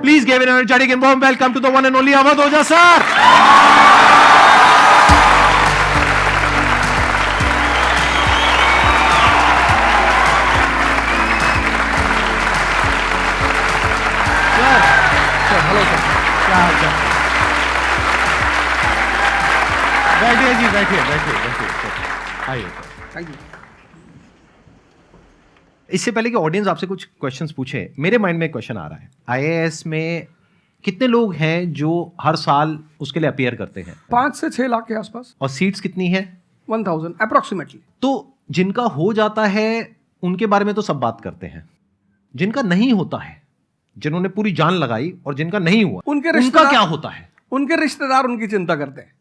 Please give an energetic and warm welcome to the one and only Awadh Oja sir. बैठिए जी, बैठिए। आइए। Thank you. इससे पहले कि ऑडियंस आपसे कुछ क्वेश्चंस पूछे, मेरे माइंड में एक क्वेश्चन आ रहा है। आईएएस में कितने लोग हैं जो हर साल उसके लिए अपीयर करते हैं? 5 से 6 लाख के आसपास। और सीट्स कितनी है? 1000 अप्रोक्सीमेटली। तो जिनका हो जाता है उनके बारे में तो सब बात करते हैं, जिनका नहीं होता है, जिन्होंने पूरी जान लगाई और जिनका नहीं हुआ, उनका क्या होता है? उनके रिश्तेदार उनकी चिंता करते हैं।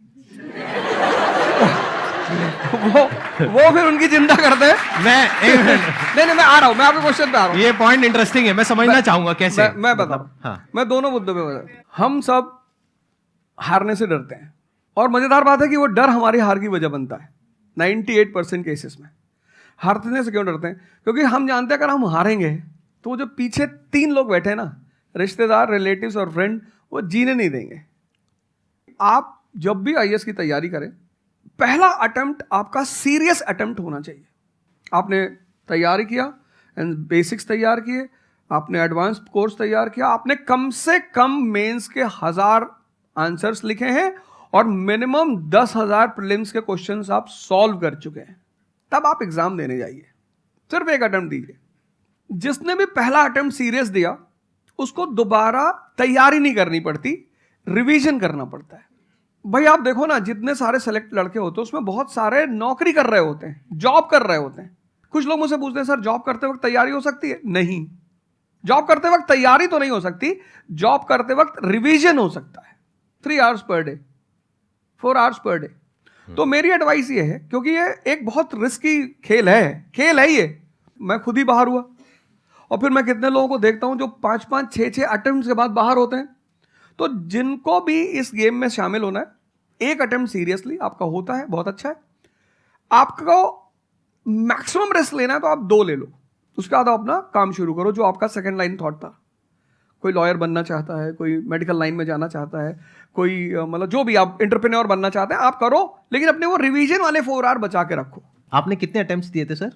वो फिर उनकी चिंता करते हैं। नहीं, मैं आ रहा हूं, मैं आपके क्वेश्चन पे आ रहा हूं। ये पॉइंट इंटरेस्टिंग है, मैं समझना चाहूंगा कैसे। मैं बताऊं। हाँ। मैं दोनों मुद्दों पे बता। हम सब हारने से डरते हैं, और मजेदार बात है कि वो डर हमारी हार की वजह बनता है। 98% केसेस में हारने से क्यों डरते हैं? क्योंकि हम जानते हैं अगर हम हारेंगे तो वो जो पीछे 3 लोग बैठे हैं ना, रिश्तेदार, रिलेटिव्स और फ्रेंड, वो जीने नहीं देंगे। आप जब भी आईएएस की तैयारी करें, पहला अटेम्प्ट आपका सीरियस अटेम्प्ट होना चाहिए। आपने तैयारी किया, बेसिक्स तैयार किए, आपने एडवांस कोर्स तैयार किया, आपने कम से कम मेंस के 1000 आंसर्स लिखे हैं और मिनिमम 10,000 प्रीलिम्स के क्वेश्चंस आप सॉल्व कर चुके हैं, तब आप एग्जाम देने जाइए। सिर्फ एक अटेम्प्ट दीजिए। जिसने भी पहला अटेम्प्ट सीरियस दिया उसको दोबारा तैयारी नहीं करनी पड़ती, रिवीजन करना पड़ता है। भाई आप देखो ना, जितने सारे सेलेक्ट लड़के होते हैं उसमें बहुत सारे नौकरी कर रहे होते हैं, जॉब कर रहे होते हैं। कुछ लोग मुझसे पूछते हैं सर जॉब करते वक्त तैयारी हो सकती है? नहीं, जॉब करते वक्त तैयारी तो नहीं हो सकती, जॉब करते वक्त रिवीजन हो सकता है। 3 hours per day, 4 hours per day. तो मेरी एडवाइस ये है, क्योंकि ये एक बहुत रिस्की खेल है ये। मैं खुद ही बाहर हुआ, और फिर मैं कितने लोगों को देखता हूं जो 5-5, 6-6 अटेम्प्ट के बाद बाहर होते हैं। तो जिनको भी इस गेम में शामिल होना है, एक अटेम्प्ट सीरियसली आपका होता है, बहुत अच्छा है। आपको मैक्सिमम रिस्क लेना है तो आप 2 ले लो, उसके बाद आप अपना काम शुरू करो जो आपका सेकंड लाइन थॉट था। कोई लॉयर बनना चाहता है, कोई मेडिकल लाइन में जाना चाहता है, कोई मतलब जो भी आप एंटरप्रेन्योर बनना चाहते हैं आप करो, लेकिन अपने वो रिवीजन वाले 4 आवर बचा के रखो। आपने कितने अटेम्प्ट्स दिए थे सर?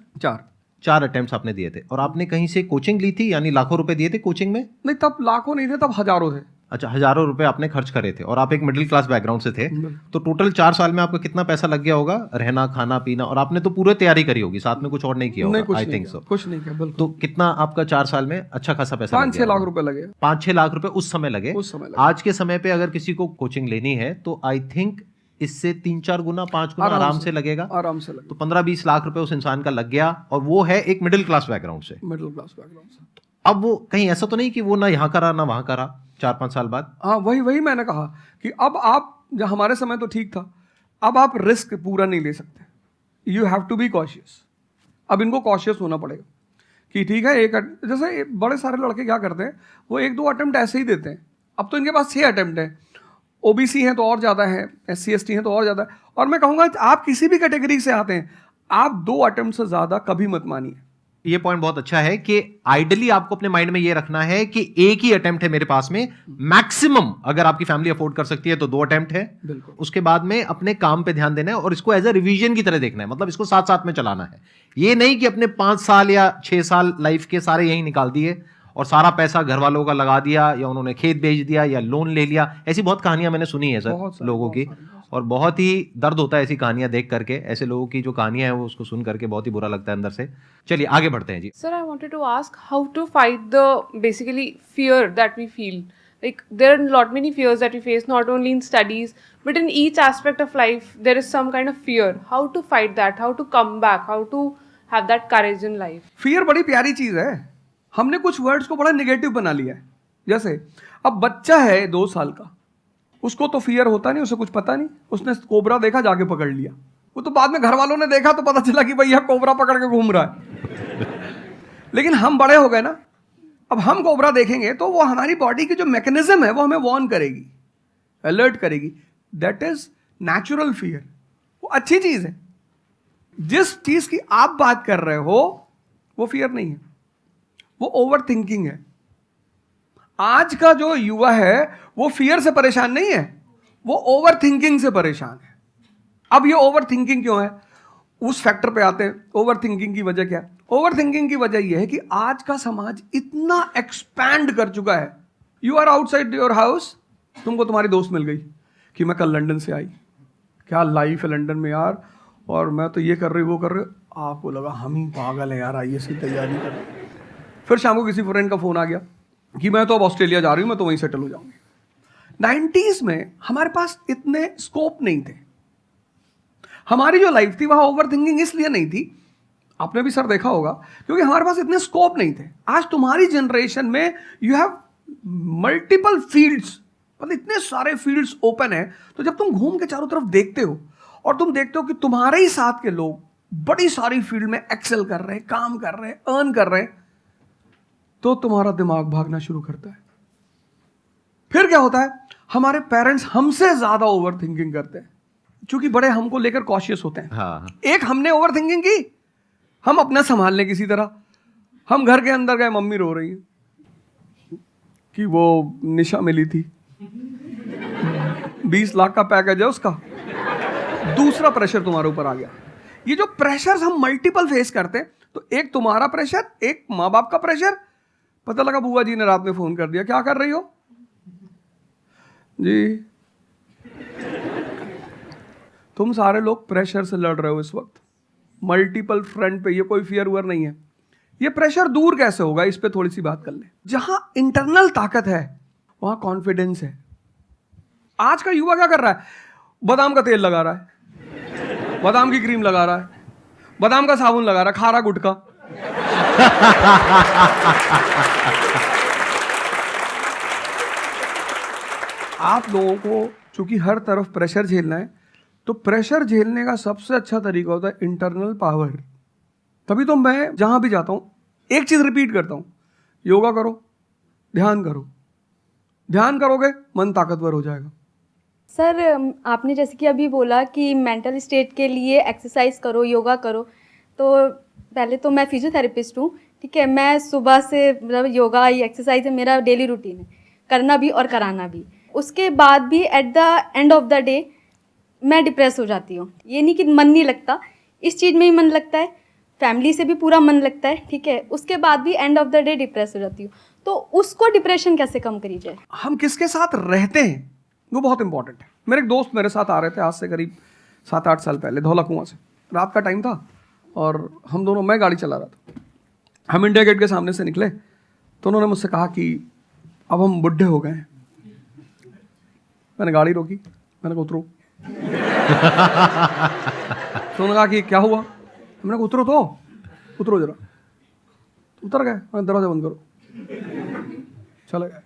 4 अटेम्प्ट्स आपने दिए थे। और आपने कहीं से कोचिंग ली थी, यानी लाखों रुपए दिए थे कोचिंग में? नहीं, तब लाखों नहीं थे, तब हजारों थे। अच्छा, हजारों रुपए आपने खर्च करे थे, और आप एक मिडिल क्लास बैकग्राउंड से थे। तो टोटल 4 साल में आपका कितना पैसा लग गया होगा? रहना, खाना, पीना, और आपने तो पूरी तैयारी करी होगी, साथ में कुछ और नहीं किया होगा? I think so. कुछ नहीं किया, बिल्कुल। तो कितना आपका 4 साल में अच्छा खासा पैसा? 5-6 लाख रुपए लगे। 5-6 लाख रुपए उस समय लगे। आज के समय पे अगर किसी को कोचिंग लेनी है तो आई थिंक इससे 3-4 गुना, 5 गुना आराम से लगेगा। तो 15-20 लाख रुपए उस इंसान का लग गया, और वो है एक मिडिल क्लास बैकग्राउंड से। अब वो कहीं ऐसा तो नहीं कि वो ना यहाँ करा ना वहां करा 4-5 साल बाद? हाँ, वही मैंने कहा कि अब आप, जब हमारे समय तो ठीक था, अब आप रिस्क पूरा नहीं ले सकते। You have to be cautious. अब इनको कॉशियस होना पड़ेगा कि ठीक है, जैसे बड़े सारे लड़के क्या करते हैं, वो 1-2 अटेम्प्ट ऐसे ही देते हैं। अब तो इनके पास 6 अटेम्प्ट हैं। ओबीसी हैं तो और ज़्यादा है, SC ST हैं तो और ज़्यादा है। और मैं कहूँगा आप किसी भी कैटेगरी से आते हैं, आप 2 अटेम्प्ट से ज़्यादा कभी मत मानिए। ये पॉइंट बहुत अच्छा है कि आइडियली आपको अपने माइंड में ये रखना है कि एक ही अटेम्प्ट है मेरे पास में, मैक्सिमम अगर आपकी फैमिली अफोर्ड कर सकती है तो 2 अटेम्प्ट है। बिल्कुल। उसके बाद में अपने काम पे ध्यान देना है, और इसको एज अ रिवीजन की तरह देखना है, मतलब इसको साथ साथ में चलाना है। ये नहीं कि अपने 5 साल या 6 साल लाइफ के सारे यही निकाल दिए और सारा पैसा घर वालों का लगा दिया, या उन्होंने खेत बेच दिया या लोन ले लिया। ऐसी बहुत कहानियां मैंने सुनी है सर लोगों की, और बहुत ही दर्द होता है ऐसी कहानियां देख करके। ऐसे लोगों की जो कहानियां हैं वो उसको सुन करके बहुत ही बुरा लगता है अंदर से। चलिए आगे बढ़ते हैं जी। Sir, I wanted to ask how to fight the basically fear that we feel. Like there are lot many fears that we face, not only in studies but in each aspect of life. There is some kind of fear. How to fight that? How to come back? How to have that courage in life? Fear बड़ी प्यारी चीज है। हमने कुछ words को बड़ा negative बना लिया है। जैसे अब बच्चा है 2 साल का, उसको तो फियर होता नहीं, उसे कुछ पता नहीं, उसने कोबरा देखा जाके पकड़ लिया। वो तो बाद में घर वालों ने देखा तो पता चला कि भैया कोबरा पकड़ के घूम रहा है। लेकिन हम बड़े हो गए ना, अब हम कोबरा देखेंगे तो वो हमारी बॉडी की जो मैकेनिज्म है वो हमें वार्न करेगी, अलर्ट करेगी। That is natural fear. वो अच्छी चीज है। जिस चीज की आप बात कर रहे हो वो फियर नहीं है, वो ओवर थिंकिंग है। आज का जो युवा है वो फियर से परेशान नहीं है, वो ओवर थिंकिंग से परेशान है। अब ये ओवर थिंकिंग क्यों है, उस फैक्टर पे आते हैं। ओवर थिंकिंग की वजह क्या है? ओवर थिंकिंग की वजह यह है कि आज का समाज इतना एक्सपैंड कर चुका है। You are outside your house, तुमको तुम्हारी दोस्त मिल गई कि मैं कल लंदन से आई, क्या लाइफ है लंदन में यार, और मैं तो ये कर रही वो कर रही। आपको लगा हम ही पागल है यार, आईएएस की तैयारी कर रहे। फिर शाम को किसी फ्रेंड का फोन आ गया कि मैं तो अब ऑस्ट्रेलिया जा रही हूँ, मैं तो वहीं सेटल हो जाऊंगी। 90s में हमारे पास इतने स्कोप नहीं थे। हमारी जो लाइफ थी वहां ओवर थिंकिंग इसलिए नहीं थी, आपने भी सर देखा होगा, क्योंकि हमारे पास इतने स्कोप नहीं थे। आज तुम्हारी जनरेशन में यू हैव मल्टीपल फील्ड्स, मतलब इतने सारे फील्ड्स ओपन है। तो जब तुम घूम के चारों तरफ देखते हो और तुम देखते हो कि तुम्हारे ही साथ के लोग बड़ी सारी फील्ड में एक्सेल कर रहे हैं, काम कर रहे हैं, अर्न कर रहे हैं, तो तुम्हारा दिमाग भागना शुरू करता है। फिर क्या होता है, हमारे पेरेंट्स हमसे ज्यादा ओवर थिंकिंग करते हैं, क्योंकि बड़े हमको लेकर कॉशियस होते हैं। हाँ। एक हमने ओवर थिंकिंग की, हम अपना संभाल लें किसी तरह। हम घर के अंदर गए, मम्मी रो रही है कि वो निशा मिली थी, 20 लाख का पैकेज है उसका। दूसरा प्रेशर तुम्हारे ऊपर आ गया। ये जो प्रेशर्स हम मल्टीपल फेस करते हैं, तो एक तुम्हारा प्रेशर, एक माँ बाप का प्रेशर। पता लगा बुआ जी ने रात में फोन कर दिया, क्या कर रही हो जी? तुम सारे लोग प्रेशर से लड़ रहे हो इस वक्त, मल्टीपल फ्रंट पे। ये कोई फियर वुअर नहीं है। ये प्रेशर दूर कैसे होगा, इस पे थोड़ी सी बात कर ले। जहां इंटरनल ताकत है वहां कॉन्फिडेंस है। आज का युवा क्या कर रहा है? बादाम का तेल लगा रहा है, बादाम की क्रीम लगा रहा है, बादाम का साबुन लगा रहा है, खा रहा गुटखा। आप लोगों को चूंकि हर तरफ प्रेशर झेलना है, तो प्रेशर झेलने का सबसे अच्छा तरीका होता है इंटरनल पावर। तभी तो मैं जहां भी जाता हूं एक चीज रिपीट करता हूं, योगा करो, ध्यान करो। ध्यान करोगे मन ताकतवर हो जाएगा। सर, आपने जैसे कि अभी बोला कि मेंटल स्टेट के लिए एक्सरसाइज करो, योगा करो। तो पहले तो मैं फिजियोथेरेपिस्ट हूँ, ठीक है। मैं सुबह से मतलब योगा एक्सरसाइज है मेरा डेली रूटीन है, करना भी और कराना भी। उसके बाद भी at the end of the day मैं डिप्रेस हो जाती हूँ। ये नहीं कि मन नहीं लगता, इस चीज़ में ही मन लगता है, फैमिली से भी पूरा मन लगता है, ठीक है। उसके बाद भी end of the day depress हो जाती हूँ। तो उसको डिप्रेशन कैसे कम करी जाए? हम किसके साथ रहते हैं वो बहुत इंपॉर्टेंट है। मेरे एक दोस्त मेरे साथ आ रहे थे आज से करीब 7-8 साल पहले, धौला कुआं से। रात का टाइम था और हम दोनों, मैं गाड़ी चला रहा था, हम इंडिया गेट के सामने से निकले तो उन्होंने मुझसे कहा कि अब हम बुढ़े हो गए हैं। मैंने गाड़ी रोकी, मैंने कहा उतरो। तो उन्होंने कहा कि क्या हुआ? मैंने कहा उतरो, तो उतरो जरा। तो उतर गए, मैंने दरवाजा बंद करो, चले गए।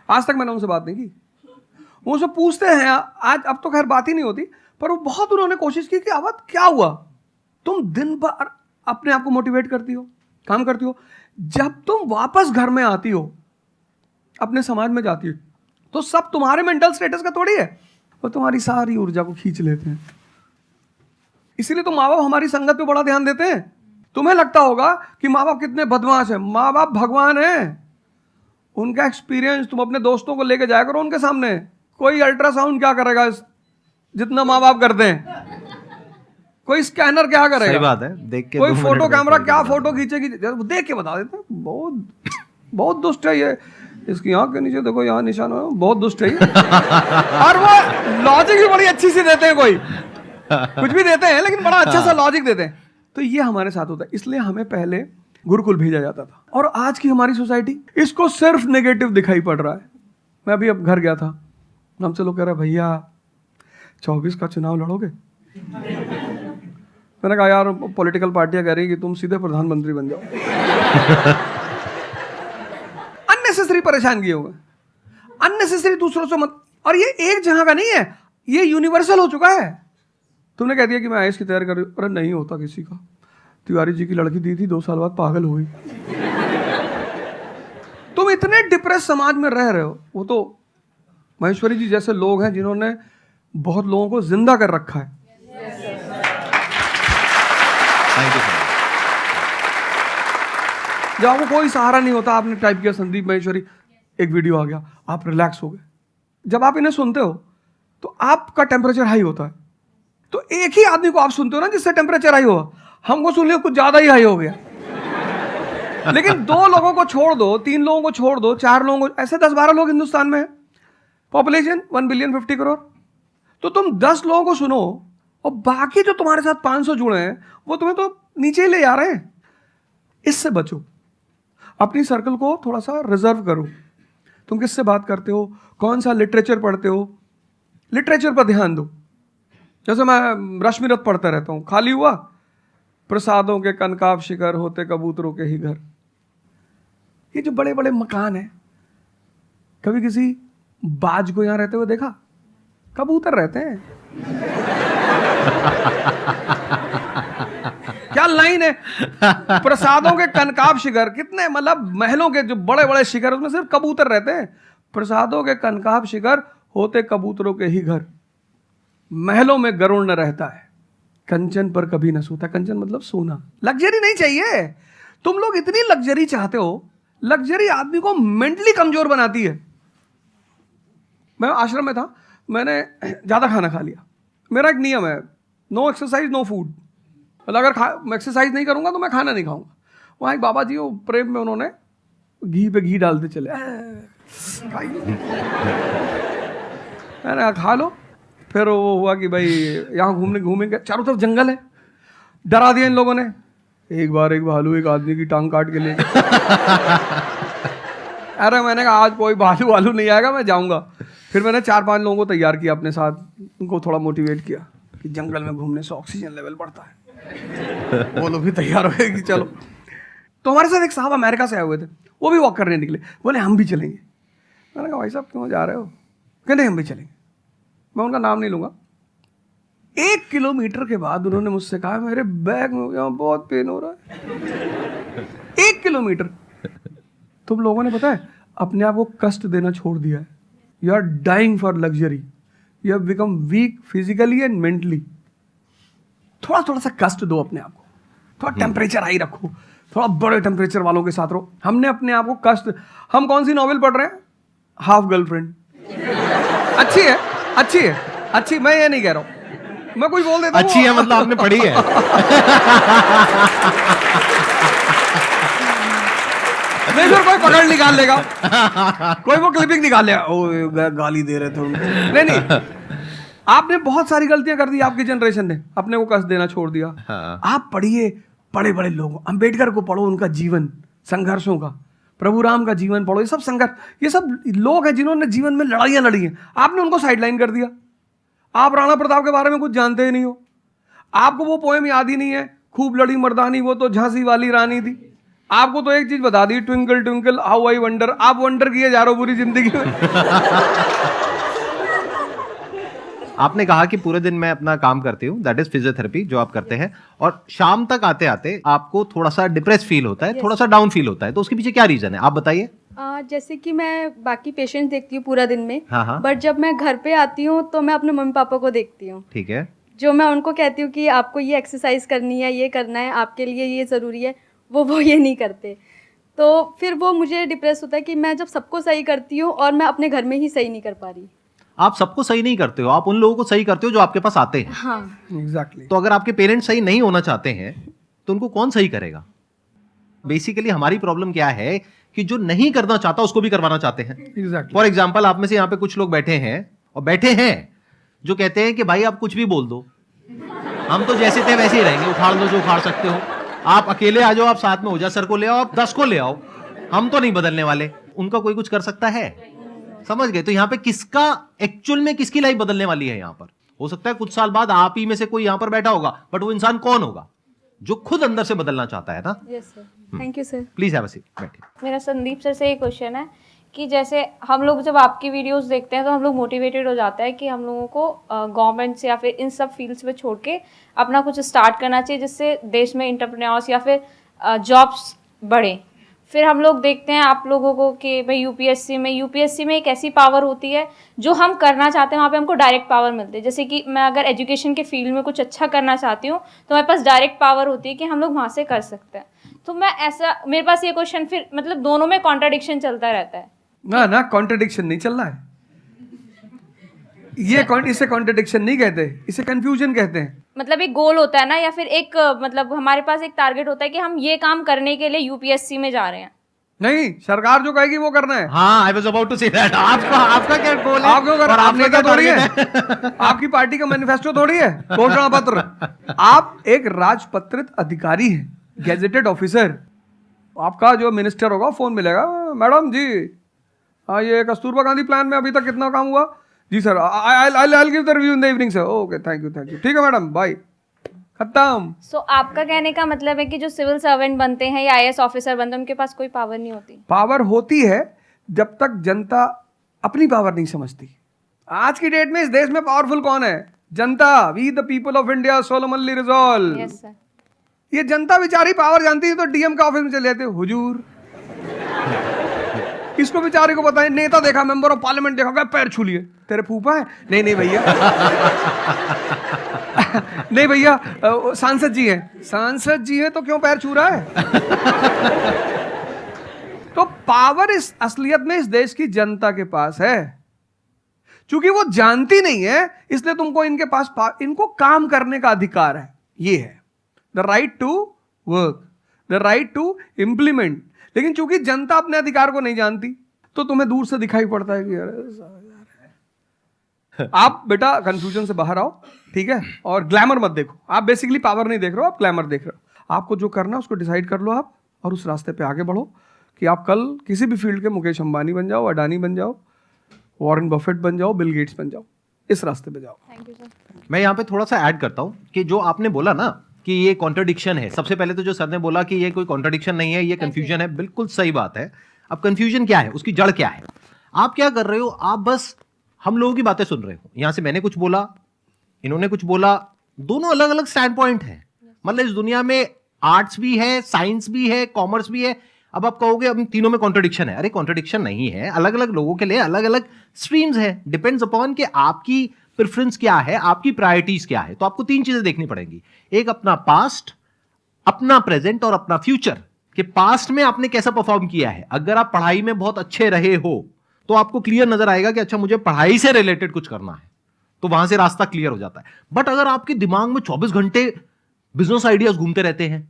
आज तक मैंने उनसे बात नहीं की। वो उनसे पूछते हैं आज, अब तो खैर बात ही नहीं होती, पर वो बहुत उन्होंने कोशिश की कि अवध क्या हुआ? तुम दिन भर अपने आप को मोटिवेट करती हो, काम करती हो, जब तुम वापस घर में आती हो, अपने समाज में जाती हो, तो सब तुम्हारे मेंटल स्टेटस का थोड़ी है, वो तुम्हारी सारी ऊर्जा को खींच लेते हैं। इसीलिए तो माँ बाप हमारी संगत पे बड़ा ध्यान देते हैं। तुम्हें लगता होगा कि माँ बाप कितने बदमाश हैं, माँ बाप भगवान हैं। उनका एक्सपीरियंस तुम अपने दोस्तों को लेके जाया करो उनके सामने। कोई अल्ट्रासाउंड क्या करेगा जितना माँ बाप करते हैं, कोई स्कैनर क्या करेगा, सही बात है, देख के कोई 2 फोटो मिनट में कैमरा बता क्या देता फोटो खींचेगी, देख के बता देते हैं। बहुत दुष्ट है ये, इसकी आंख के नीचे देखो यहाँ निशान है, बहुत दुष्ट है ये। और वो लॉजिक भी बड़ी अच्छी सी देते हैं, कोई कुछ भी देते हैं लेकिन बड़ा अच्छा सा लॉजिक देते हैं। तो ये हमारे साथ होता है। इसलिए हमें पहले गुरुकुल भेजा जाता था, और आज की हमारी सोसाइटी इसको सिर्फ नेगेटिव दिखाई पड़ रहा है। मैं अभी अब घर गया था, हमसे लोग कह रहे भैया 24 का चुनाव लड़ोगे? मैंने कहा यार पॉलिटिकल पार्टियां कह रही कि तुम सीधे प्रधानमंत्री बन जाओ। अननेसेसरी परेशान किए होगा, अननेसेसरी दूसरों से मत। और ये एक जगह का नहीं है, ये यूनिवर्सल हो चुका है। तुमने कह दिया कि मैं आईएएस की तैयारी कर रही हूँ, अरे नहीं होता किसी का। तिवारी जी की लड़की दी थी, 2 साल बाद पागल हो गई। तुम इतने डिप्रेस समाज में रह रहे हो। वो तो महेश्वरी जी जैसे लोग हैं जिन्होंने बहुत लोगों को जिंदा कर रखा है। Thank you. जब आपको कोई सहारा नहीं होता, आपने टाइप किया संदीप महेश्वरी, एक वीडियो आ गया, आप रिलैक्स हो गए। जब आप इन्हें सुनते हो तो आपका टेम्परेचर हाई होता है। तो एक ही आदमी को आप सुनते हो ना जिससे टेम्परेचर हाई हुआ, हमको सुन लिया कुछ ज्यादा ही हाई हो गया। लेकिन 2 लोगों को छोड़ दो, 3 लोगों को छोड़ दो, 4 लोगों को, ऐसे 10-12 लोग हिंदुस्तान में है, पॉपुलेशन 1 बिलियन 50 करोड़। तो तुम 10 लोगों को सुनो और बाकी जो तुम्हारे साथ 500 जुड़े हैं वो तुम्हें तो नीचे ही ले जा रहे हैं। इससे बचो, अपनी सर्कल को थोड़ा सा रिजर्व करो। तुम किससे बात करते हो, कौन सा लिटरेचर पढ़ते हो, लिटरेचर पर ध्यान दो। जैसे मैं रश्मिरथ पढ़ता रहता हूँ, खाली हुआ, प्रसादों के कनकाब शिखर होते कबूतरों के ही घर। ये जो बड़े बड़े मकान हैं, कभी किसी बाज को यहां रहते हुए देखा? कबूतर रहते हैं। क्या लाइन है, प्रसादों के कनकाब शिखर, कितने मतलब महलों के जो बड़े बड़े शिखर, उसमें सिर्फ कबूतर रहते हैं। प्रसादों के कनकाब शिखर होते कबूतरों के ही घर, महलों में गरुड़ न रहता है, कंचन पर कभी न सोता। कंचन मतलब सोना। लग्जरी नहीं चाहिए। तुम लोग इतनी लग्जरी चाहते हो, लग्जरी आदमी को मेंटली कमजोर बनाती है। मैं आश्रम में था, मैंने ज्यादा खाना खा लिया। मेरा एक नियम है, नो एक्सरसाइज नो फूड। मतलब अगर एक्सरसाइज नहीं करूंगा तो मैं खाना नहीं खाऊंगा। वहाँ एक बाबा जी, वो प्रेम में उन्होंने घी पे घी डालते चले, मैंने कहा खा लो। फिर वो हुआ कि भाई यहाँ घूमेंगे, चारों तरफ जंगल है, डरा दिया इन लोगों ने। एक बार एक भालू एक आदमी की टांग काट के ले गया। अरे मैंने कहा आज कोई भालू वालू नहीं आएगा, मैं जाऊंगा। फिर मैंने 4-5 लोगों को तैयार किया अपने साथ, उनको थोड़ा मोटिवेट किया कि जंगल में घूमने से ऑक्सीजन लेवल बढ़ता है। वो लोग भी तैयार हो गए कि चलो। तो हमारे साथ एक साहब अमेरिका से आए हुए थे, वो भी वॉक करने निकले, बोले हम भी चलेंगे। मैंने कहा भाई साहब क्यों जा रहे हो? कहते हम भी चलेंगे। मैं उनका नाम नहीं लूंगा। 1 किलोमीटर के बाद उन्होंने मुझसे कहा मेरे बैग में यहाँ बहुत पेन हो रहा है। 1 किलोमीटर। तुम लोगों ने पता है अपने आप को कष्ट देना छोड़ दिया है। You are dying for luxury, you have become weak physically and mentally. थोड़ा थोड़ा सा कष्ट दो अपने आप को, थोड़ा टेम्परेचर हाई रखो, थोड़ा बड़े टेम्परेचर वालों के साथ रहो। हमने अपने आप को कष्ट, हम कौन सी नॉवेल पढ़ रहे हैं? Half girlfriend. अच्छी है, अच्छी है, अच्छी, मैं ये नहीं कह रहा हूं, मैं कुछ बोल देता हूं। अच्छी है मतलब आपने पढ़ी है। नहीं फिर कोई पकड़ निकाल लेगा, कोई वो क्लिपिंग निकाल लेगा, ओ गाली दे रहे थे उनको। नहीं, आपने बहुत सारी गलतियां कर दी, आपकी जनरेशन ने अपने को कष्ट देना छोड़ दिया। हाँ। आप पढ़िए बड़े बड़े लोगों, अंबेडकर को पढ़ो, उनका जीवन संघर्षों का, प्रभु राम का जीवन पढ़ो। ये सब संघर्ष, ये सब लोग हैं जिन्होंने जीवन में लड़ाइयां लड़ी हैं। आपने उनको साइडलाइन कर दिया। आप राणा प्रताप के बारे में कुछ जानते ही नहीं हो, आपको वो पोएम याद ही नहीं है, खूब लड़ी मर्दानी वो तो झांसी वाली रानी थी। आपको तो एक चीज बता दी, twinkle twinkle how I wonder. आप वंडर किए जा रहे हो पूरी जिंदगी में। आपने कहा कि पूरे दिन मैं अपना काम करती हूँ, दैट इज फिजियोथेरेपी जो आप करते हैं, और शाम तक आते आते आपको थोड़ा सा डिप्रेस फील होता है, थोड़ा सा डाउन फील होता है, तो उसके पीछे क्या रीजन है आप बताइए। जैसे कि मैं बाकी पेशेंट देखती हूँ पूरा दिन में, हाँ, हाँ। बट जब मैं घर पे आती हूँ तो मैं अपने मम्मी पापा को देखती हूँ। ठीक है। जो मैं उनको कहती हूँ कि आपको ये एक्सरसाइज करनी है, ये करना है, आपके लिए ये ज़रूरी है, वो ये नहीं करते। तो फिर वो मुझे डिप्रेस होता है कि मैं जब सबको सही करती हूँ और मैं अपने घर में ही सही नहीं कर पा रही। आप सबको सही नहीं करते हो, आप उन लोगों को सही करते हो जो आपके पास आते हैं। हाँ एग्जैक्टली। तो अगर आपके पेरेंट्स सही नहीं होना चाहते हैं तो उनको कौन सही करेगा? बेसिकली हमारी प्रॉब्लम क्या है कि जो नहीं करना चाहता उसको भी करवाना चाहते हैं। एग्जैक्टली। फॉर एग्जाम्पल, आप में से यहाँ पे कुछ लोग बैठे हैं और बैठे हैं जो कहते हैं कि भाई आप कुछ भी बोल दो, हम तो जैसे थे वैसे ही रहेंगे, उखाड़ लो जो उखाड़ सकते हो, आप अकेले आ जाओ, आप साथ में ओझा सर को ले आओ, आप 10 को ले आओ, हम तो नहीं बदलने वाले। उनका कोई कुछ कर सकता है? समझ गए? तो यहाँ पे किसका एक्चुअल में किसकी लाइफ बदलने वाली है? यहाँ पर हो सकता है कुछ साल बाद आप ही में से कोई यहाँ पर बैठा होगा, बट वो इंसान कौन होगा? जो खुद अंदर से बदलना चाहता है ना। Yes sir, thank you sir. Please have a seat, बैठिए। मेरा संदीप सर से ये क्वेश्चन है कि जैसे हम लोग जब आपकी वीडियोस देखते हैं तो हम लोग मोटिवेटेड हो जाता है कि हम लोगों को गवर्नमेंट से या फिर इन सब फील्ड्स में छोड़ के अपना कुछ स्टार्ट करना चाहिए जिससे देश में एंटरप्रेन्योर्स या फिर जॉब्स बढ़े। फिर हम लोग देखते हैं आप लोगों को कि भाई यूपीएससी में एक ऐसी पावर होती है जो हम करना चाहते हैं, वहाँ पे हमको डायरेक्ट पावर मिलती है। जैसे कि मैं अगर एजुकेशन के फील्ड में कुछ अच्छा करना चाहती हूँ तो मेरे पास डायरेक्ट पावर होती है कि हम लोग वहाँ से कर सकते हैं। तो मैं ऐसा, मेरे पास ये क्वेश्चन फिर मतलब दोनों में कॉन्ट्राडिक्शन चलता रहता है। ना कॉन्ट्रडिक्शन नहीं चल रहा है, इसे कॉन्ट्रडिक्शन नहीं कहते, इसे कंफ्यूजन कहते हैं। मतलब एक गोल होता है ना, या फिर एक मतलब हमारे पास एक टारगेट होता है कि हम ये काम करने के लिए यूपीएससी में जा रहे हैं। नहीं, सरकार जो कहेगी वो करना है। हाँ, I was about to say that. आपका क्या गोल है? आप क्यों कर, और आप आपका नेता क्या थोड़ी है, target आपकी पार्टी का मैनिफेस्टो थोड़ी है, घोषणा पत्र। आप एक राजपत्रित अधिकारी हैं, गैजेटेड ऑफिसर। आपका जो मिनिस्टर होगा फोन मिलेगा, मैडम जी हाँ ये कस्तूरबा गांधी प्लान में अभी तक कितना काम हुआ जी sir, I give the review in the evening sir. Okay thank you ठीक है मैडम, बाय, खत्म। सो आपका कहने का मतलब है कि जो सिविल सर्वेंट बनते हैं या आईएएस ऑफिसर बनते हैं उनके पास कोई पावर नहीं होती? पावर होती है जब तक जनता अपनी पावर नहीं समझती। आज की डेट में इस देश में पावरफुल कौन है? जनता। We the people of India solemnly resolve. Yes sir. ये जनता बेचारी पावर जानती है तो डीएम का ऑफिस में चले जाते हैं, हुजूर इसको बेचारे को बताएं, नेता देखा, मेंबर ऑफ पार्लियामेंट देखा, पैर छू लिए, तेरे फूफा है? नहीं भैया नहीं भैया सांसद जी हैं। सांसद जी हैं तो क्यों पैर छू रहा है? तो पावर इस असलियत में इस देश की जनता के पास है। चूंकि वो जानती नहीं है इसलिए तुमको इनके पास इनको काम करने का अधिकार है। ये है the right to work, the right to implement. लेकिन चूंकि जनता अपने अधिकार को नहीं जानती तो तुम्हें दूर से दिखाई पड़ता है कि अरे आप बेटा कंफ्यूजन से बाहर आओ, ठीक है? और ग्लैमर मत देखो। आप बेसिकली पावर नहीं देख रहे हो, आप ग्लैमर देख रहे हो। आपको जो करना है उसको डिसाइड कर लो आप, और उस रास्ते पे आगे बढ़ो कि आप कल किसी भी फील्ड के मुकेश अंबानी बन जाओ, अडानी बन जाओ, वॉरेन बफेट बन जाओ, बिल गेट्स बन जाओ। इस रास्ते पे जाओ। Thank you sir. मैं यहाँ पे थोड़ा सा ऐड करता हूँ कि जो आपने बोला ना कि ये कॉन्ट्रडिक्शन है, सबसे पहले तो जो सर ने बोला कि ये कोई कॉन्ट्रडिक्शन नहीं है, ये कंफ्यूजन है, बिल्कुल सही बात है। अब कंफ्यूजन क्या है, उसकी जड़ क्या है? आप क्या कर रहे हो? आप बस हम लोगों की बातें सुन रहे हो। यहां से मैंने कुछ बोला, इन्होंने कुछ बोला, दोनों अलग अलग स्टैंड पॉइंट है। मतलब इस दुनिया में आर्ट्स भी है, साइंस भी है, कॉमर्स भी है। अब आप कहोगे अब तीनों में कॉन्ट्रडिक्शन है। अरे कॉन्ट्रडिक्शन नहीं है, अलग अलग लोगों के लिए अलग अलग स्ट्रीम्स है। डिपेंड्स अपॉन कि आपकी प्रेफरेंस क्या है, आपकी प्रायोरिटीज क्या है। तो आपको तीन चीजें देखनी पड़ेंगी, एक अपना पास्ट, अपना प्रेजेंट और अपना फ्यूचर। कि पास्ट में आपने कैसा परफॉर्म किया है। अगर आप पढ़ाई में बहुत अच्छे रहे हो तो आपको क्लियर नजर आएगा कि अच्छा मुझे पढ़ाई से रिलेटेड कुछ करना है, तो वहां से रास्ता क्लियर हो जाता है। बट अगर आपके दिमाग में 24 घंटे बिजनेस आइडियाज घूमते रहते हैं,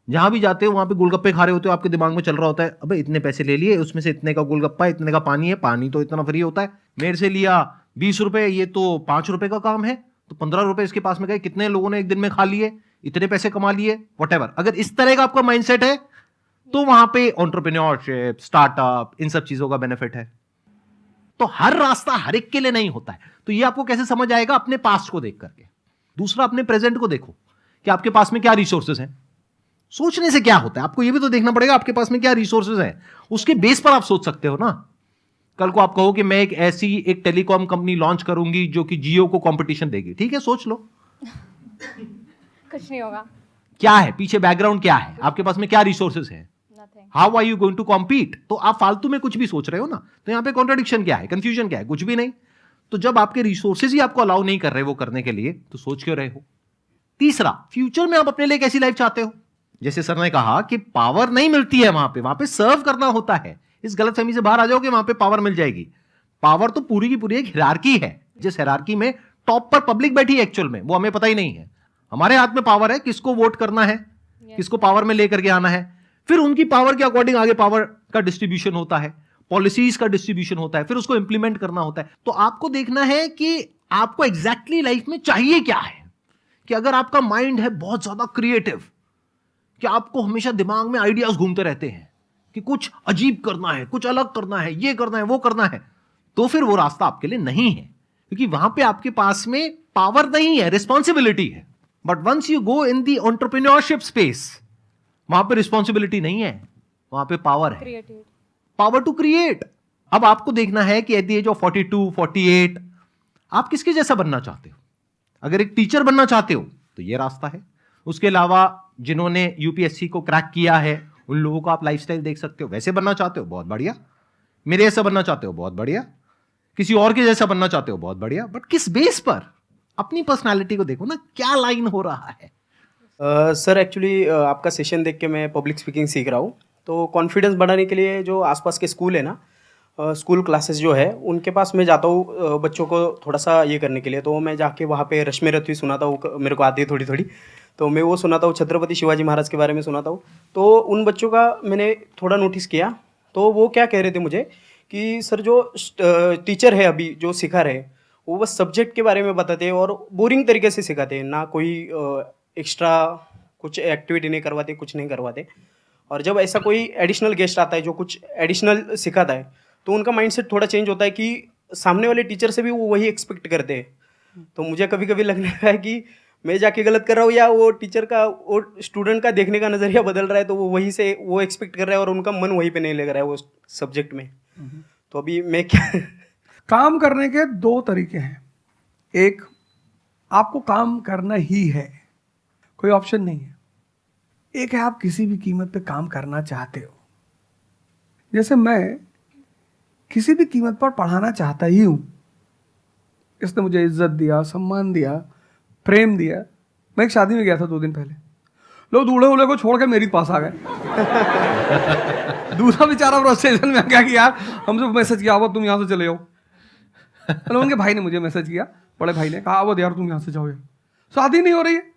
जहां भी जाते हो वहां पे गोलगप्पे खा रहे होते हो, आपके दिमाग में चल रहा होता है अबे इतने पैसे ले लिए, उसमें से इतने का गोलगप्पा, इतने का पानी है, पानी तो इतना फ्री होता है, मेरे से लिया 20 रुपए, ये तो 5 रुपए का काम है, तो 15 रुपए इसके पास में गए, कितने लोगों ने एक दिन में खा लिए, इतने पैसे कमा लिए, व्हाटएवर। अगर इस तरह का आपका माइंडसेट है तो वहां पे एंटरप्रेन्योरशिप, स्टार्टअप, इन सब चीजों का बेनिफिट है। तो हर रास्ता हर एक के लिए नहीं होता है। तो ये आपको कैसे समझ आएगा? अपने पास्ट को देख करके। दूसरा, अपने प्रेजेंट को देखो कि आपके पास में क्या रिसोर्सेज हैं। सोचने से क्या होता है, आपको ये भी तो देखना पड़ेगा आपके पास में क्या रिसोर्सेज हैं। उसके बेस पर आप सोच सकते हो ना। कल को आप कहो कि मैं एक टेलीकॉम कंपनी लॉन्च करूंगी जो कि जियो को कंपटीशन देगी, ठीक है, सोच लो। कुछ नहीं होगा। क्या है पीछे, बैकग्राउंड क्या है, आपके पास में क्या रिसोर्सेज हैं, how are you going to compete. तो आप फालतू में कुछ भी सोच रहे हो ना। तो यहां पे कॉन्ट्रडिक्शन क्या है, कंफ्यूजन क्या है? कुछ भी नहीं। तो जब आपके रिसोर्सेज ही आपको अलाउ नहीं कर रहे वो करने के लिए, तो सोच क्यों रहे हो? तीसरा, फ्यूचर में आप अपने लिए कैसी लाइफ चाहते हो। जैसे सर ने कहा कि पावर नहीं मिलती है वहां पे सर्व करना होता है। इस गलतफहमी से बाहर आ जाओ कि वहां पे पावर मिल जाएगी। पावर तो पूरी की पूरी एक हिरार्की है, जिस हिरार्की में टॉप पर पब्लिक बैठी है एक्चुअल में, वो हमें पता ही नहीं है। हमारे हाथ में पावर है, किसको वोट करना है, किसको पावर में लेकर के आना है। फिर उनकी पावर के अकॉर्डिंग आगे पावर का डिस्ट्रीब्यूशन होता है, पॉलिसीज का डिस्ट्रीब्यूशन होता है, फिर उसको इंप्लीमेंट करना होता है। तो आपको देखना है कि आपको एग्जैक्टली लाइफ में चाहिए क्या है। कि अगर आपका माइंड है बहुत ज्यादा क्रिएटिव, कि आपको हमेशा दिमाग में आइडियाज घूमते रहते हैं कि कुछ अजीब करना है, कुछ अलग करना है, ये करना है, वो करना है, तो फिर वो रास्ता आपके लिए नहीं है। क्योंकि वहां पे आपके पास में पावर नहीं है, रिस्पॉन्सिबिलिटी है। But once you go in the entrepreneurship space, वहां पे रिस्पॉन्सिबिलिटी नहीं है, वहां पे पावर है, पावर टू क्रिएट। अब आपको देखना है कि एट द एज ऑफ 42, 48 आप किसके जैसा बनना चाहते हो। अगर एक टीचर बनना चाहते हो तो ये रास्ता है। उसके अलावा जिन्होंने यूपीएससी को क्रैक किया है उन लोगों का आप लाइफस्टाइल देख सकते हो। वैसे बनना चाहते हो, बहुत बढ़िया। मेरे जैसा बनना चाहते हो, बहुत बढ़िया। किसी और के जैसा बनना चाहते हो, बहुत बढ़िया। बट किस बेस पर? अपनी पर्सनालिटी को देखो ना, क्या लाइन हो रहा है। सर एक्चुअली आपका सेशन देख के मैं पब्लिक स्पीकिंग सीख रहा हूँ। तो कॉन्फिडेंस बढ़ाने के लिए जो आसपास के स्कूल है ना, स्कूल क्लासेस जो है उनके पास मैं जाता हूँ बच्चों को थोड़ा सा ये करने के लिए। तो मैं जाके वहाँ पे रश्मि रथवी सुनाता हूँ, मेरे को आती है थोड़ी थोड़ी, तो मैं वो सुनाता हूँ। छत्रपति शिवाजी महाराज के बारे में सुनाता हूँ। तो उन बच्चों का मैंने थोड़ा नोटिस किया, तो वो क्या कह रहे थे मुझे कि सर जो टीचर है अभी जो सिखा रहे वो बस सब्जेक्ट के बारे में बताते हैं और बोरिंग तरीके से सिखाते हैं, ना कोई एक्स्ट्रा कुछ एक्टिविटी नहीं करवाते, कुछ नहीं करवाते। और जब ऐसा कोई एडिशनल गेस्ट आता है जो कुछ एडिशनल सिखाता है, तो उनका माइंडसेट थोड़ा चेंज होता है कि सामने वाले टीचर से भी वो वही एक्सपेक्ट करते हैं। तो मुझे कभी कभी लगने लगा है कि मैं जाके गलत कर रहा हूँ, या वो टीचर का, वो स्टूडेंट का देखने का नज़रिया बदल रहा है, तो वो वहीं से वो एक्सपेक्ट कर रहा है और उनका मन वहीं पे नहीं लग रहा है वो सब्जेक्ट में। तो अभी मैं क्या काम करने के दो तरीके हैं। एक, आपको काम करना ही है, कोई ऑप्शन नहीं है। एक है आप किसी भी कीमत पे काम करना चाहते हो। जैसे मैं किसी भी कीमत पर पढ़ाना चाहता ही हूं। इसने मुझे इज्जत दिया, सम्मान दिया, प्रेम दिया। मैं एक शादी में गया था 2 दिन पहले, लोग दूल्हे उल्हे को छोड़ के मेरे पास आ गए। दूसरा बेचारा फ्रस्ट्रेशन में आ गया कि यार हमसे मैसेज किया, वो तुम यहाँ से चले जाओ। मतलब उनके भाई ने मुझे मैसेज किया, बड़े भाई ने कहा, वो यार तुम यहाँ से जाओ, शादी नहीं हो रही है।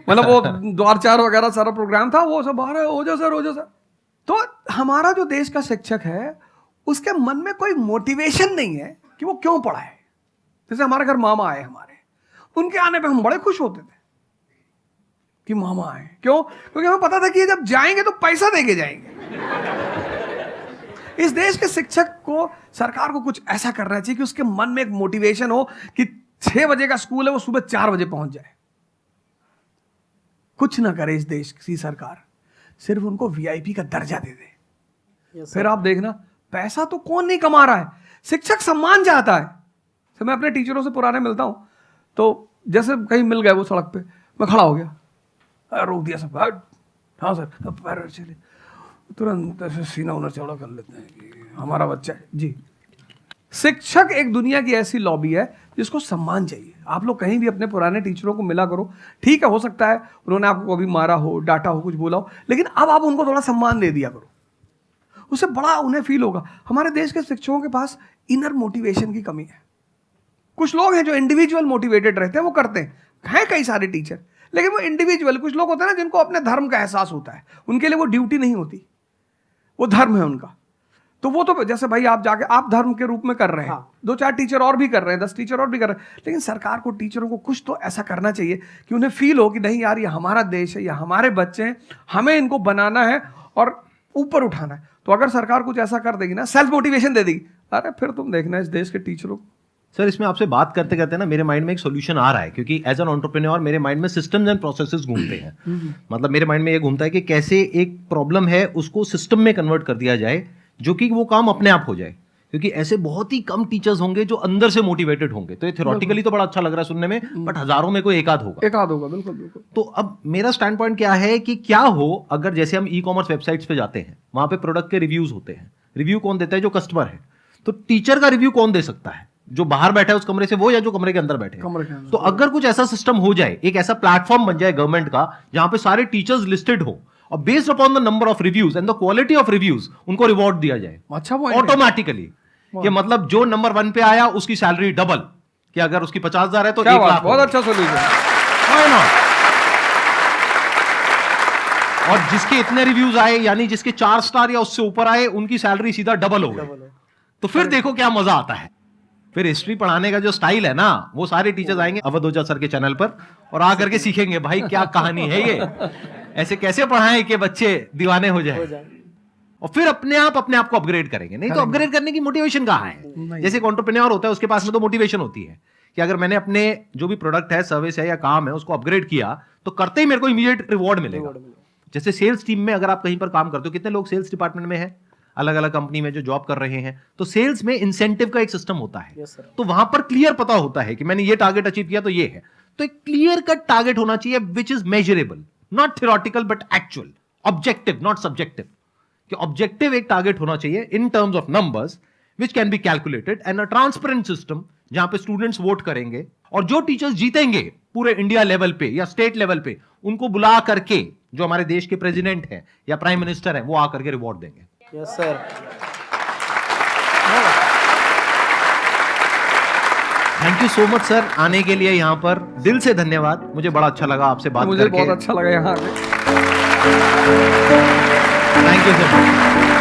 मतलब वो द्वार चार वगैरह सारा प्रोग्राम था, वो सब बाहर हो जाओ सर। तो हमारा जो देश का शिक्षक है उसके मन में कोई मोटिवेशन नहीं है कि वो क्यों पढ़ाए। जैसे हमारे घर मामा आए हमारे, उनके आने पे हम बड़े खुश होते थे कि मामा आए। क्यों? क्योंकि हमें पता था कि ये जब जाएंगे तो पैसा देके जाएंगे। इस देश के शिक्षक को, सरकार को कुछ ऐसा करना चाहिए कि उसके मन में एक मोटिवेशन हो कि 6 बजे का स्कूल है, वो सुबह 4 बजे पहुंच जाए। कुछ ना करे इस देश की सरकार, सिर्फ उनको वीआईपी का दर्जा दे दे। फिर आप देखना, पैसा तो कौन नहीं कमा रहा है, शिक्षक सम्मान चाहता है। तो मैं अपने टीचरों से पुराने मिलता हूं, तो जैसे कहीं मिल गए वो सड़क पे, मैं खड़ा हो गया, रोक दिया सब, हाँ सर, पैर चले, तुरंत ऐसे सीना उन्हें चौड़ा कर लेते हैं कि हमारा बच्चा है जी। शिक्षक एक दुनिया की ऐसी लॉबी है जिसको सम्मान चाहिए। आप लोग कहीं भी अपने पुराने टीचरों को मिला करो, ठीक है, हो सकता है उन्होंने आपको कभी मारा हो, डांटा हो, कुछ बोला हो, लेकिन अब आप उनको थोड़ा सम्मान दे दिया करो, उससे बड़ा उन्हें फील होगा। हमारे देश के शिक्षकों के पास इनर मोटिवेशन की कमी है। कुछ लोग हैं जो इंडिविजुअल मोटिवेटेड रहते हैं, वो करते हैं कई सारे टीचर, लेकिन वो इंडिविजुअल। कुछ लोग होते हैं ना जिनको अपने धर्म का एहसास होता है, उनके लिए वो ड्यूटी नहीं होती, वो धर्म है उनका। तो वो तो जैसे भाई आप जाके आप धर्म के रूप में कर रहे हैं, हाँ। 2-4 टीचर और भी कर रहे हैं, 10 टीचर और भी कर रहे हैं, लेकिन सरकार को, टीचरों को कुछ तो ऐसा करना चाहिए कि उन्हें फील हो कि नहीं यार, ये हमारा देश है, ये हमारे बच्चे हैं, हमें इनको बनाना है और ऊपर उठाना है। तो अगर सरकार कुछ ऐसा कर देगी ना, सेल्फ मोटिवेशन दे देगी, अरे फिर तुम देखना इस देश के टीचरों को। सर, इसमें आपसे बात करते करते ना मेरे माइंड में एक सॉल्यूशन आ रहा है, क्योंकि एज एन एंटरप्रेन्योर मेरे माइंड में सिस्टम्स एंड प्रोसेसेस घूमते हैं। मतलब मेरे माइंड में ये घूमता है कि कैसे एक प्रॉब्लम है उसको सिस्टम में कन्वर्ट कर दिया जाए, जो कि वो काम अपने आप हो जाए। क्योंकि ऐसे बहुत ही कम टीचर्स होंगे जो अंदर से मोटिवेटेड होंगे। तो ये थ्योरेटिकली तो बड़ा अच्छा लग रहा है सुनने में, बट हजारों में कोई एक आध होगा। बिल्कुल। तो अब मेरा स्टैंड पॉइंट क्या है कि क्या हो अगर जैसे हम ई-कॉमर्स वेबसाइट्स पे जाते हैं, वहां पे प्रोडक्ट के रिव्यूज होते हैं। रिव्यू कौन देता है? जो कस्टमर है। तो टीचर का रिव्यू कौन दे सकता है? जो बाहर बैठा है उस कमरे से, वो, या जो कमरे के अंदर बैठे हैं। तो अगर कुछ ऐसा सिस्टम हो जाए, एक ऐसा प्लेटफॉर्म बन जाए गवर्नमेंट का, जहां पे सारे टीचर्स लिस्टेड हो और based upon the number of reviews and the quality of reviews उनको रिवॉर्ड दिया जाए अच्छा ऑटोमेटिकली। कि मतलब जो नंबर 1 पे आया उसकी सैलरी डबल, कि अगर उसकी 50,000 है तो 1 लाख। बहुत अच्छा सोल्यूशन। और जिसके इतने रिव्यूज आए, यानी जिसके 4 स्टार या उससे ऊपर आए, उनकी सैलरी सीधा डबल हो गई। तो फिर देखो क्या मजा आता है। फिर हिस्ट्री पढ़ाने का जो स्टाइल है ना, वो सारे टीचर्स आएंगे अवध ओझा सर के चैनल पर और आ करके सीखेंगे भाई क्या कहानी है ये, ऐसे कैसे पढ़ाएं कि बच्चे दीवाने हो जाए। और फिर अपने आप को अपग्रेड करेंगे। नहीं तो अपग्रेड करने की मोटिवेशन कहाँ है? जैसे एक एंटरप्रेन्योर होता है, उसके पास में तो मोटिवेशन होती है कि अगर मैंने अपने जो भी प्रोडक्ट है, सर्विस है या काम है, उसको अपग्रेड किया तो करते ही मेरे को इमीडिएट रिवॉर्ड मिलेगा। जैसे सेल्स टीम में अगर आप कहीं पर काम करते हो, कितने लोग सेल्स डिपार्टमेंट में है, अलग अलग कंपनी में जो जॉब कर रहे हैं, तो सेल्स में इंसेंटिव का एक सिस्टम होता है। तो वहां पर क्लियर पता होता है कि मैंने ये टारगेट अचीव किया तो ये है। तो एक क्लियर कट टारगेट होना चाहिए which is measurable, not theoretical but actual. Objective not subjective, कि ऑब्जेक्टिव एक टारगेट होना चाहिए in terms of numbers which can be calculated, and a transparent system जहां पे स्टूडेंट्स वोट करेंगे और जो टीचर्स जीतेंगे पूरे इंडिया लेवल पे या स्टेट लेवल पे उनको बुला करके जो हमारे देश के प्रेसिडेंट हैं या प्राइम मिनिस्टर हैं वो आकर के रिवॉर्ड देंगे। Yes sir. Thank you so much sir आने के लिए यहाँ पर, दिल से धन्यवाद, मुझे बड़ा अच्छा लगा आपसे बात मुझे करके। बहुत अच्छा लगा यहाँ आके। Thank you so much.